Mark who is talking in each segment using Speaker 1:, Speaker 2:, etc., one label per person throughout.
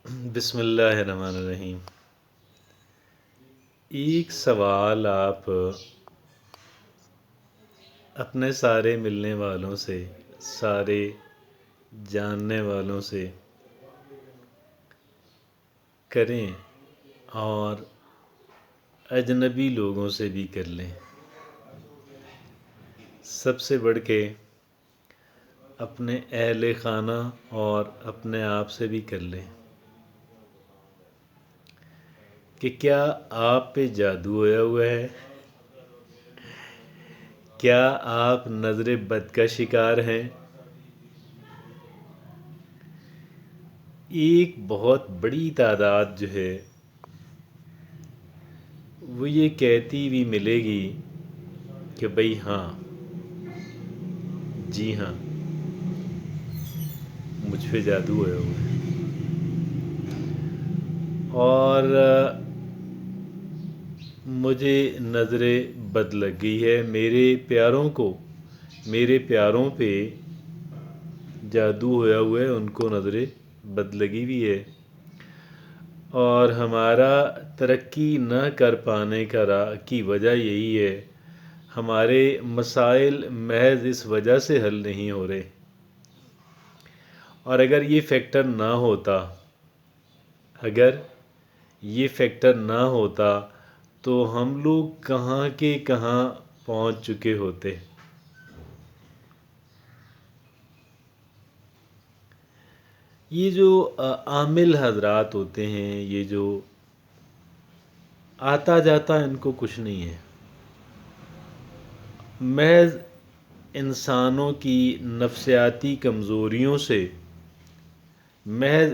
Speaker 1: بسم اللہ الرحمن الرحیم۔ ایک سوال آپ اپنے سارے ملنے والوں سے، سارے جاننے والوں سے کریں اور اجنبی لوگوں سے بھی کر لیں۔ سب سے بڑھ کے اپنے اہل خانہ اور اپنے آپ سے بھی کر لیں کہ کیا آپ پہ جادو ہویا ہوا ہے؟ کیا آپ نظر بد کا شکار ہیں؟ ایک بہت بڑی تعداد جو ہے وہ یہ کہتی بھی ملے گی کہ بھئی ہاں، جی ہاں، مجھ پہ جادو ہویا ہوا ہے۔ اور مجھے نظر بد لگ گئی ہے، میرے پیاروں پہ جادو ہویا ہوا ہے، ان کو نظر بد لگی بھی ہے۔ اور ہمارا ترقی نہ کر پانے کی وجہ یہی ہے، ہمارے مسائل محض اس وجہ سے حل نہیں ہو رہے۔ اور اگر یہ فیکٹر نہ ہوتا تو ہم لوگ کہاں کے کہاں پہنچ چکے ہوتے۔ یہ جو عامل حضرات ہوتے ہیں، یہ جو آتا جاتا ان کو کچھ نہیں ہے، محض انسانوں کی نفسیاتی کمزوریوں سے، محض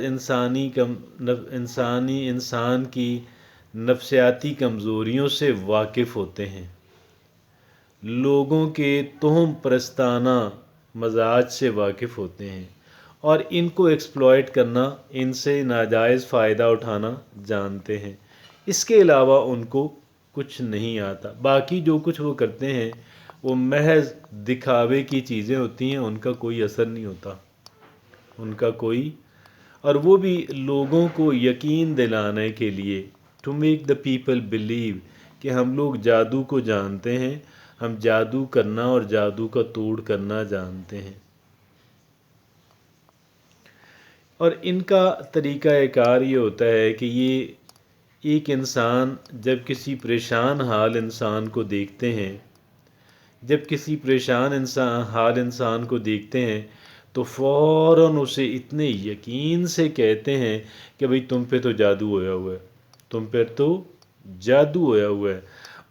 Speaker 1: انسان کی نفسیاتی کمزوریوں سے واقف ہوتے ہیں، لوگوں کے توہم پرستانہ مزاج سے واقف ہوتے ہیں اور ان کو ایکسپلائٹ کرنا، ان سے ناجائز فائدہ اٹھانا جانتے ہیں۔ اس کے علاوہ ان کو کچھ نہیں آتا۔ باقی جو کچھ وہ کرتے ہیں وہ محض دکھاوے کی چیزیں ہوتی ہیں، ان کا کوئی اثر نہیں ہوتا، اور وہ بھی لوگوں کو یقین دلانے کے لیے، to make the people believe کہ ہم لوگ جادو کو جانتے ہیں، ہم جادو کرنا اور جادو کا توڑ کرنا جانتے ہیں۔ اور ان کا طریقہ کار یہ ہوتا ہے کہ یہ ایک انسان جب کسی پریشان حال انسان کو دیکھتے ہیں، تو فوراً اسے اتنے یقین سے کہتے ہیں کہ بھئی تم پہ تو جادو ہویا ہوا ہے،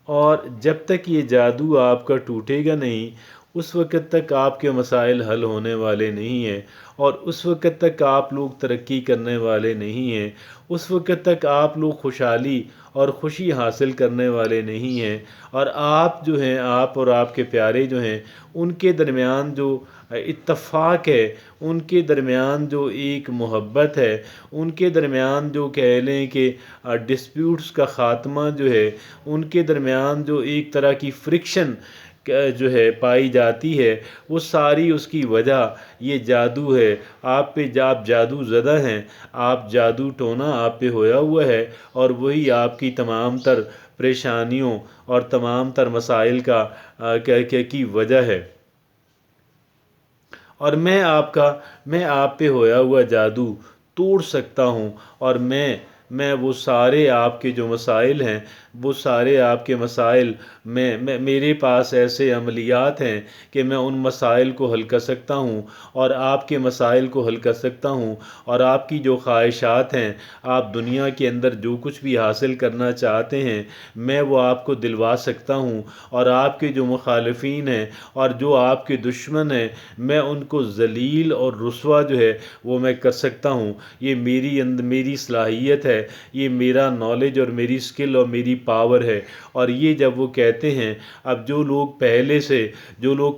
Speaker 1: اور جب تک یہ جادو آپ کا ٹوٹے گا نہیں، اس وقت تک آپ کے مسائل حل ہونے والے نہیں ہیں، اور اس وقت تک آپ لوگ ترقی کرنے والے نہیں ہیں، اس وقت تک آپ لوگ خوشحالی اور خوشی حاصل کرنے والے نہیں ہیں، اور آپ جو ہیں، آپ اور آپ کے پیارے جو ہیں، ان کے درمیان جو اتفاق ہے، ان کے درمیان جو ایک محبت ہے، ان کے درمیان جو کہہ لیں کہ ڈسپیوٹس کا خاتمہ جو ہے، ان کے درمیان جو ایک طرح کی فرکشن جو ہے پائی جاتی ہے، وہ ساری اس کی وجہ یہ جادو ہے۔ آپ جادو زدہ ہیں، آپ جادو ٹونا آپ پہ ہویا ہوا ہے، اور وہی آپ کی تمام تر پریشانیوں اور تمام تر مسائل کی وجہ ہے۔ اور میں آپ پہ ہویا ہوا جادو توڑ سکتا ہوں، اور میں وہ سارے آپ کے جو مسائل ہیں، وہ سارے آپ کے مسائل میرے پاس ایسے عملیات ہیں کہ میں ان مسائل کو حل کر سکتا ہوں، اور آپ کے مسائل کو حل کر سکتا ہوں، اور آپ کی جو خواہشات ہیں، آپ دنیا کے اندر جو کچھ بھی حاصل کرنا چاہتے ہیں، میں وہ آپ کو دلوا سکتا ہوں، اور آپ کے جو مخالفین ہیں اور جو آپ کے دشمن ہیں، میں ان کو ذلیل اور رسوا جو ہے وہ میں کر سکتا ہوں۔ یہ میری صلاحیت ہے، ہے یہ میرا نالج اور میری سکل اور میری پاور ہے۔ اور یہ جب وہ کہتے ہیں، اب جو لوگ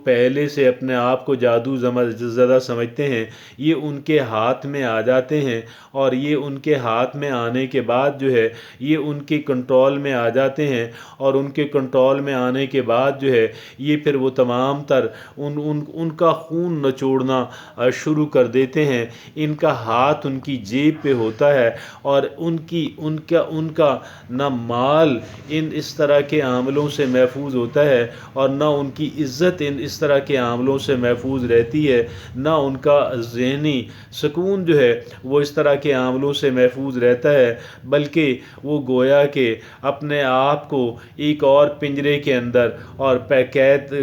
Speaker 1: پہلے سے اپنے آپ کو جادو زدہ سمجھتے ہیں، یہ ان کے ہاتھ میں آ جاتے ہیں، اور یہ ان کے ہاتھ میں آنے کے بعد جو ہے یہ ان کے کنٹرول میں آ جاتے ہیں، اور ان کے کنٹرول میں آنے کے بعد جو ہے یہ پھر وہ تمام تر ان کا خون نچوڑنا شروع کر دیتے ہیں۔ ان کا ہاتھ ان کی جیب پہ ہوتا ہے، اور ان کا نہ مال اس طرح کے عاملوں سے محفوظ ہوتا ہے، اور نہ ان کی عزت اس طرح کے عاملوں سے محفوظ رہتی ہے، نہ ان کا ذہنی سکون جو ہے وہ اس طرح کے عاملوں سے محفوظ رہتا ہے، بلکہ وہ گویا کہ اپنے آپ کو ایک اور پنجرے کے اندر اور قید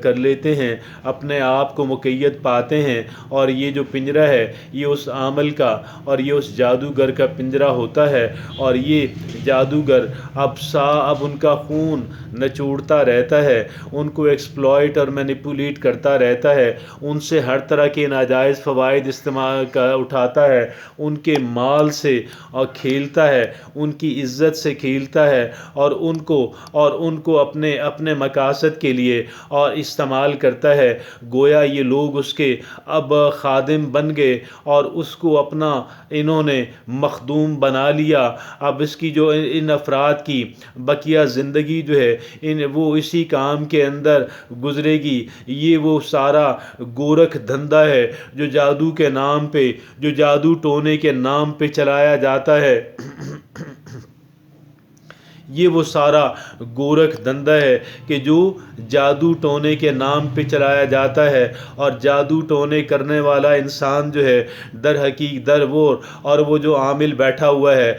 Speaker 1: کر لیتے ہیں، اپنے آپ کو مقید پاتے ہیں، اور یہ جو پنجرہ ہے یہ اس عامل کا اور یہ اس جادوگر کا پنجرہ ہوتا ہے، اور یہ جادوگر اب ان کا خون نچوڑتا رہتا ہے، ان کو ایکسپلائٹ اور مینیپولیٹ کرتا رہتا ہے، ان سے ہر طرح کے ناجائز فوائد استعمال اٹھاتا ہے، ان کے مال سے کھیلتا ہے، ان کی عزت سے کھیلتا ہے، اور ان کو اپنے مقاصد کے لیے اور استعمال کرتا ہے۔ گویا یہ لوگ اس کے اب خادم بن گئے، اور اس کو اپنا انہوں نے مخدوم بنا لیا۔ اب اس کی جو ان افراد کی بقیہ زندگی جو ہے وہ اسی کام کے اندر گزرے گی۔ یہ وہ سارا گورکھ دھندا ہے جو جادو کے نام پہ، جو جادو ٹونے کے نام پہ چلایا جاتا ہے۔ یہ وہ سارا گورکھ دھندا ہے کہ جو جادو ٹونے کے نام پہ چلایا جاتا ہے، اور جادو ٹونے کرنے والا انسان جو ہے در حقیقت اور وہ جو عامل بیٹھا ہوا ہے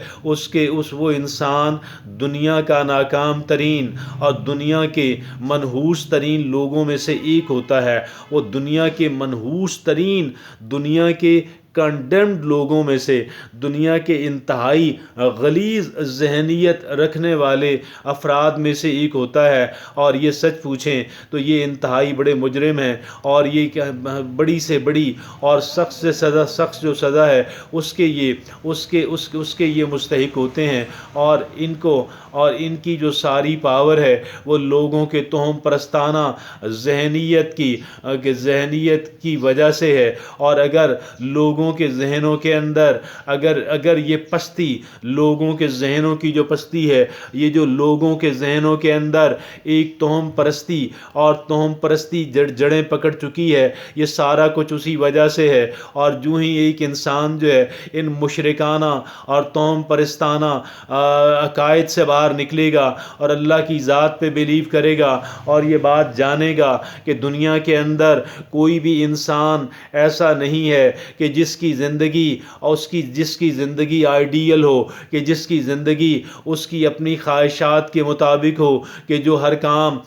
Speaker 1: وہ انسان دنیا کا ناکام ترین اور دنیا کے منحوس ترین لوگوں میں سے ایک ہوتا ہے۔ وہ دنیا کے منحوس ترین، دنیا کے کنڈیمڈ لوگوں میں سے، دنیا کے انتہائی غلیظ ذہنیت رکھنے والے افراد میں سے ایک ہوتا ہے۔ اور یہ سچ پوچھیں تو یہ انتہائی بڑے مجرم ہیں، اور یہ بڑی سے بڑی اور سخت سے سخت جو سزا ہے اس کے یہ مستحق ہوتے ہیں۔ اور ان کی جو ساری پاور ہے وہ لوگوں کے توہم پرستانہ ذہنیت کی وجہ سے ہے۔ اور اگر لوگوں کے ذہنوں کے اندر اگر یہ پستی، لوگوں کے ذہنوں کی جو پستی ہے، یہ جو لوگوں کے ذہنوں کے اندر ایک توہم پرستی جڑیں پکڑ چکی ہے، یہ سارا کچھ اسی وجہ سے ہے۔ اور جو ہی ایک انسان جو ہے ان مشرکانہ اور توہم پرستانہ عقائد سے باہر نکلے گا اور اللہ کی ذات پہ بلیو کرے گا، اور یہ بات جانے گا کہ دنیا کے اندر کوئی بھی انسان ایسا نہیں ہے کہ جس کی زندگی آئیڈیل ہو، کہ جس کی زندگی اس کی اپنی خواہشات کے مطابق ہو، کہ جو ہر کام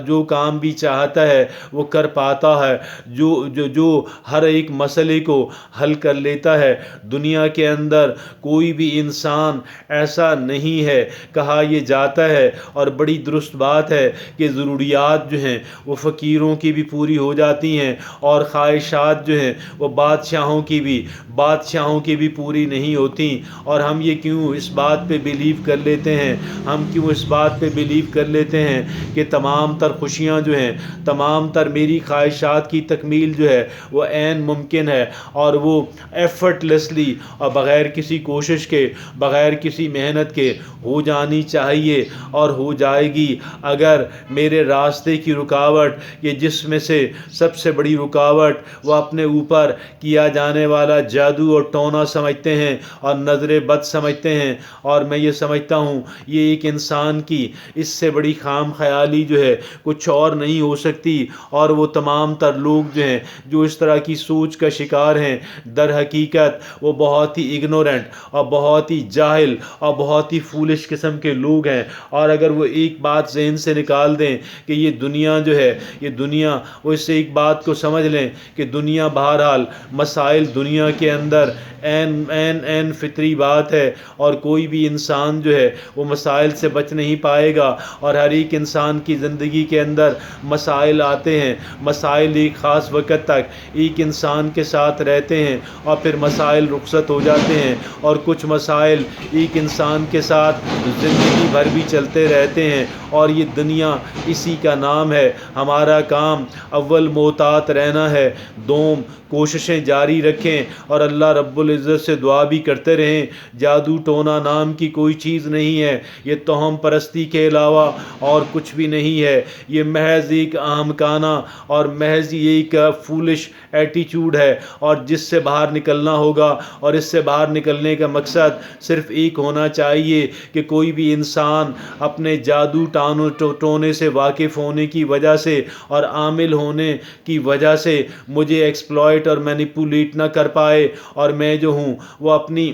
Speaker 1: جو کام بھی چاہتا ہے وہ کر پاتا ہے، جو ہر ایک مسئلے کو حل کر لیتا ہے۔ دنیا کے اندر کوئی بھی انسان ایسا نہیں ہے۔ کہا یہ جاتا ہے، اور بڑی درست بات ہے، کہ ضروریات جو ہیں وہ فقیروں کی بھی پوری ہو جاتی ہیں، اور خواہشات جو ہیں وہ بادشاہوں کی بھی پوری نہیں ہوتی۔ اور ہم یہ کیوں اس بات پہ بلیو کر لیتے ہیں کہ تمام تر خوشیاں جو ہیں، تمام تر میری خواہشات کی تکمیل جو ہے وہ عین ممکن ہے، اور وہ ایفرٹ لیسلی اور بغیر کسی کوشش کے، بغیر کسی محنت کے ہو جانی چاہیے، اور ہو جائے گی۔ اگر میرے راستے کی رکاوٹ، یہ جس میں سے سب سے بڑی رکاوٹ وہ اپنے اوپر کیا جانے والا جادو اور ٹونا سمجھتے ہیں اور نظر بد سمجھتے ہیں، اور میں یہ سمجھتا ہوں یہ ایک انسان کی اس سے بڑی خام خیالی جو ہے کچھ اور نہیں ہو سکتی۔ اور وہ تمام تر لوگ جو ہیں جو اس طرح کی سوچ کا شکار ہیں، در حقیقت وہ بہت ہی اگنورنٹ اور بہت ہی جاہل اور بہت ہی فولش قسم کے لوگ ہیں۔ اور اگر وہ ایک بات ذہن سے نکال دیں کہ یہ دنیا جو ہے، یہ دنیا، وہ اس سے ایک بات کو سمجھ لیں کہ دنیا بہرحال مسائل دنیا کے اندر این فطری بات ہے، اور کوئی بھی انسان جو ہے وہ مسائل سے بچ نہیں پائے گا، اور ہر ایک انسان کی زندگی کے اندر مسائل آتے ہیں۔ مسائل ایک خاص وقت تک ایک انسان کے ساتھ رہتے ہیں اور پھر مسائل رخصت ہو جاتے ہیں، اور کچھ مسائل ایک انسان کے ساتھ زندگی بھر بھی چلتے رہتے ہیں، اور یہ دنیا اسی کا نام ہے۔ ہمارا کام اول محتاط رہنا ہے، دوم کوششیں جاری رکھیں، اور اللہ رب العزت سے دعا بھی کرتے رہیں۔ جادو ٹونا نام کی کوئی چیز نہیں ہے، یہ توہم پرستی کے علاوہ اور کچھ بھی نہیں ہے۔ یہ محض ایک احمقانہ اور محض ایک فولش ایٹیچیوڈ ہے، اور جس سے باہر نکلنا ہوگا، اور اس سے باہر نکلنے کا مقصد صرف ایک ہونا چاہیے کہ کوئی بھی انسان اپنے جادو ٹونے سے واقف ہونے کی وجہ سے اور عامل ہونے کی وجہ سے مجھے ایکسپلائٹ اور مینیپولیٹ نہ کر پائے، اور میں جو ہوں وہ اپنے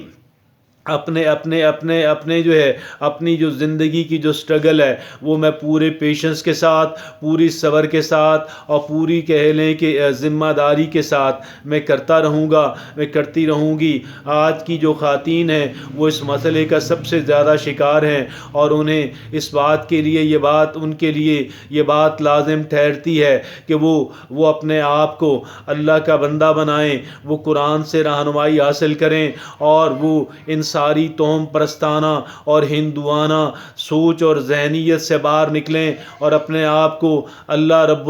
Speaker 1: جو ہے اپنی جو زندگی کی جو سٹرگل ہے وہ میں پورے پیشنس کے ساتھ، پوری صبر کے ساتھ، اور پوری کہہ لیں کہ ذمہ داری کے ساتھ میں کرتا رہوں گا، میں کرتی رہوں گی۔ آج کی جو خواتین ہیں وہ اس مسئلے کا سب سے زیادہ شکار ہیں، اور انہیں اس بات کے لیے ان کے لیے یہ بات لازم ٹھہرتی ہے کہ وہ اپنے آپ کو اللہ کا بندہ بنائیں، وہ قرآن سے رہنمائی حاصل کریں، اور وہ ان ساری توہم پرستانہ اور ہندوانہ سوچ اور ذہنیت سے باہر نکلیں، اور اپنے آپ کو اللہ رب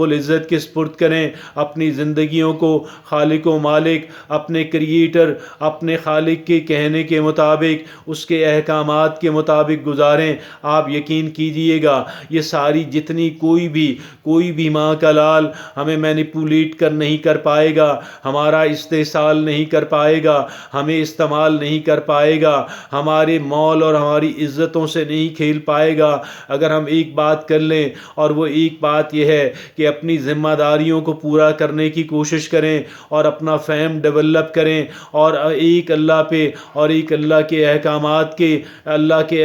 Speaker 1: العزت کے سپرد کریں، اپنی زندگیوں کو خالق و مالک، اپنے کریٹر، اپنے خالق کے کہنے کے مطابق، اس کے احکامات کے مطابق گزاریں۔ آپ یقین کیجئے گا یہ ساری جتنی کوئی بھی ماں کا لال ہمیں مینیپولیٹ نہیں کر پائے گا، ہمارا استحصال نہیں کر پائے گا، ہمیں استعمال نہیں کر پائے گا، ہمارے مال اور ہماری عزتوں سے نہیں کھیل پائے گا، اگر ہم ایک بات کر لیں، اور وہ ایک بات یہ ہے کہ اپنی ذمہ داریوں کو پورا کرنے کی کوشش کریں، اور اپنا فہم ڈیولپ کریں، اور ایک اللہ پہ اور ایک اللہ کے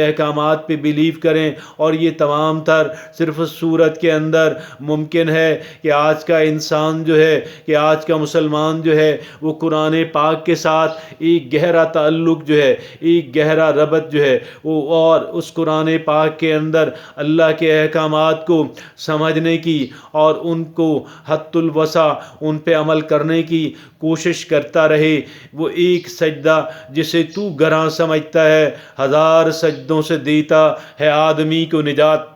Speaker 1: احکامات پہ بلیو کریں۔ اور یہ تمام تر صرف اس صورت کے اندر ممکن ہے کہ آج کا انسان جو ہے، کہ آج کا مسلمان جو ہے وہ قرآن پاک کے ساتھ ایک گہرا تعلق جو ہے، ایک گہرا ربط جو ہے وہ، اور اس قرآن پاک کے اندر اللہ کے احکامات کو سمجھنے کی اور ان کو حد الوسع ان پہ عمل کرنے کی کوشش کرتا رہے۔ وہ ایک سجدہ جسے تو گراں سمجھتا ہے، 1000 سجدوں سے دیتا ہے آدمی کو نجات۔